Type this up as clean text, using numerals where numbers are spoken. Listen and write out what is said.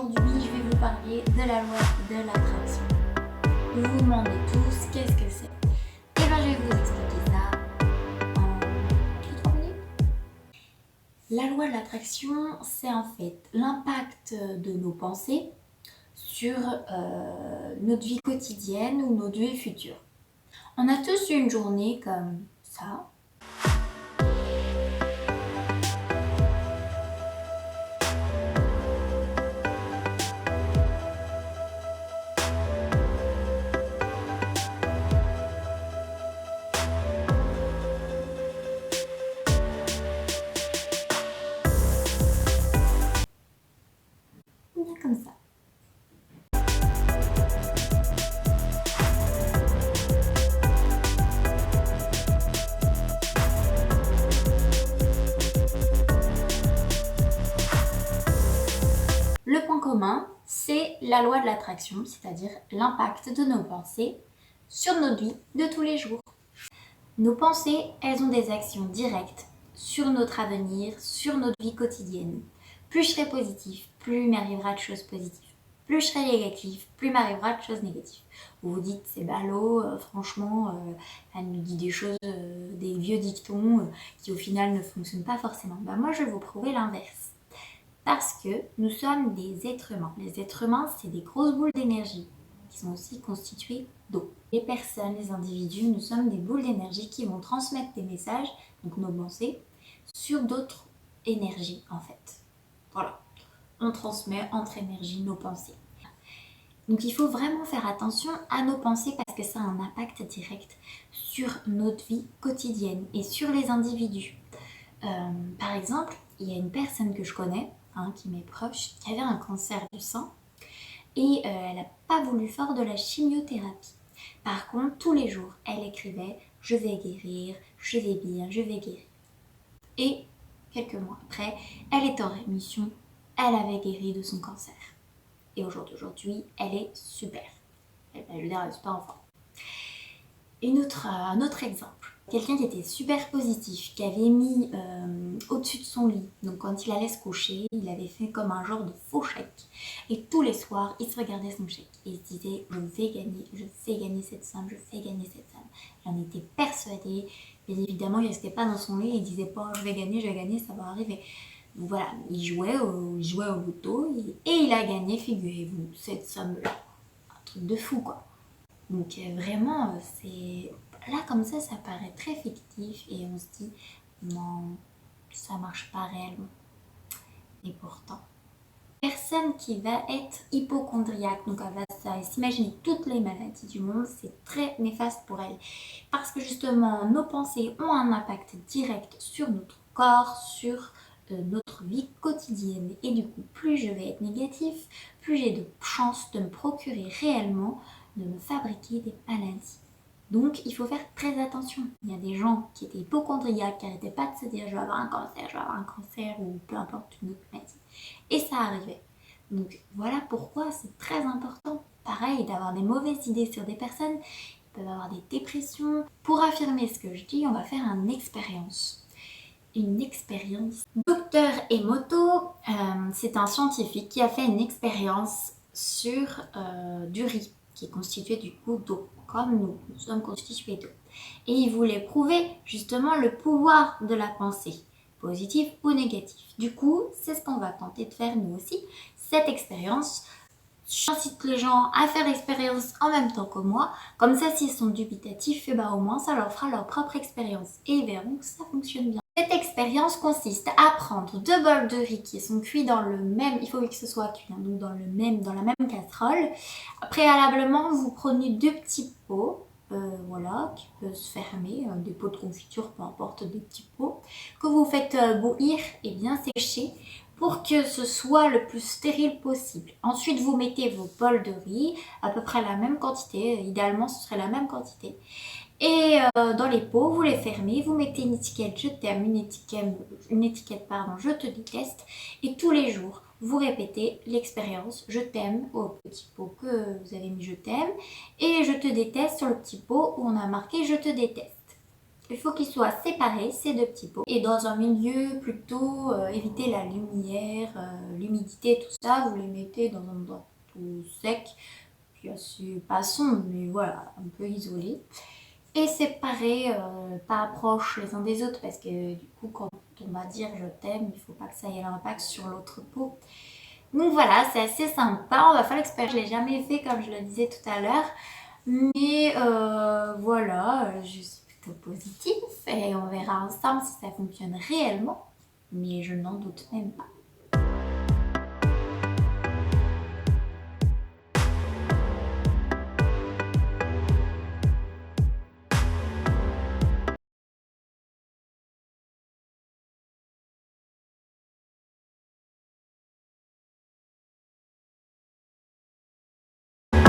aujourd'hui, je vais vous parler de la loi de l'attraction. Vous vous demandez tous qu'est-ce que c'est. Et bien, je vais vous expliquer ça en 3 minutes. La loi de l'attraction, c'est en fait l'impact de nos pensées sur notre vie quotidienne ou notre vie future. On a tous une journée comme ça. Comme ça. Le point commun, c'est la loi de l'attraction, c'est-à-dire l'impact de nos pensées sur notre vie de tous les jours. Nos pensées, elles ont des actions directes sur notre avenir, sur notre vie quotidienne. Plus je serai positif, plus il m'arrivera de choses positives. Plus je serai négatif, plus il m'arrivera de choses négatives. Vous vous dites, c'est ballot, franchement, elle nous dit des choses, des vieux dictons qui au final ne fonctionnent pas forcément. Ben, moi, je vais vous prouver l'inverse. Parce que nous sommes des êtres humains. Les êtres humains, c'est des grosses boules d'énergie qui sont aussi constituées d'eau. Les personnes, les individus, nous sommes des boules d'énergie qui vont transmettre des messages, donc nos pensées, sur d'autres énergies en fait. Voilà, on transmet entre énergies nos pensées. Donc il faut vraiment faire attention à nos pensées parce que ça a un impact direct sur notre vie quotidienne et sur les individus. Par exemple, il y a une personne que je connais, qui m'est proche, qui avait un cancer du sein et elle n'a pas voulu faire de la chimiothérapie. Par contre, tous les jours, elle écrivait « je vais guérir, je vais bien, je vais guérir ». Et quelques mois après, elle est en rémission, elle avait guéri de son cancer. Et aujourd'hui, elle est super. Je veux dire, elle est super en forme. Un autre exemple. Quelqu'un qui était super positif, qui avait mis au-dessus de son lit. Donc quand il allait se coucher, il avait fait comme un genre de faux chèque. Et tous les soirs, il se regardait son chèque. Et il se disait, je vais gagner cette somme, je vais gagner cette somme. J'en étais persuadée. Bien évidemment, il ne restait pas dans son lit et il disait pas, je vais gagner, ça va arriver. Donc voilà, il jouait au loto et il a gagné, figurez-vous, cette somme-là. Un truc de fou, quoi. Donc vraiment, c'est... Là, comme ça paraît très fictif et on se dit, non, ça marche pas réellement. Et pourtant, personne qui va être hypochondriaque, donc elle va s'imaginer toutes les maladies du monde, c'est très néfaste pour elle. Parce que justement, nos pensées ont un impact direct sur notre corps, sur notre vie quotidienne. Et du coup, plus je vais être négatif, plus j'ai de chances de me procurer réellement, de me fabriquer des maladies. Donc, il faut faire très attention. Il y a des gens qui étaient hypochondriaques, qui n'arrêtaient pas de se dire « je vais avoir un cancer » ou peu importe une autre maladie. Et ça arrivait. Donc, voilà pourquoi c'est très important. Pareil, d'avoir des mauvaises idées sur des personnes. Ils peuvent avoir des dépressions. Pour affirmer ce que je dis, on va faire une expérience. Une expérience. Dr Emoto, c'est un scientifique qui a fait une expérience sur du riz, qui est constitué du coup d'eau, comme nous sommes constitués d'eau. Et il voulait prouver justement le pouvoir de la pensée, positive ou négative. Du coup, c'est ce qu'on va tenter de faire nous aussi, cette expérience. J'incite les gens à faire l'expérience en même temps que moi, comme ça s'ils sont dubitatifs, au moins ça leur fera leur propre expérience et ils verront que ça fonctionne bien. Cette expérience consiste à prendre 2 bols de riz qui sont cuits dans le même, il faut que ce soit cuit, donc dans la même casserole. Préalablement, vous prenez 2 petits pots, voilà, qui peuvent se fermer, des pots de confiture, peu importe, des petits pots, que vous faites bouillir et bien sécher pour que ce soit le plus stérile possible. Ensuite, vous mettez vos bols de riz, à peu près la même quantité, idéalement ce serait la même quantité. Et dans les pots, vous les fermez, vous mettez une étiquette je t'aime, une étiquette pardon, je te déteste. Et tous les jours, vous répétez l'expérience je t'aime au petit pot que vous avez mis je t'aime et je te déteste sur le petit pot où on a marqué je te déteste. Il faut qu'ils soient séparés, ces deux petits pots. Et dans un milieu plutôt, éviter la lumière, l'humidité, tout ça. Vous les mettez dans un endroit tout sec, puis assez pas sombre, mais voilà, un peu isolé. Et séparer, pas proches les uns des autres, parce que du coup, quand on va dire je t'aime, il faut pas que ça ait l'impact sur l'autre pot. Donc voilà, c'est assez sympa. On va faire l'expérience. Je l'ai jamais fait comme je le disais tout à l'heure. Mais voilà, je suis plutôt positive et on verra ensemble si ça fonctionne réellement. Mais je n'en doute même pas.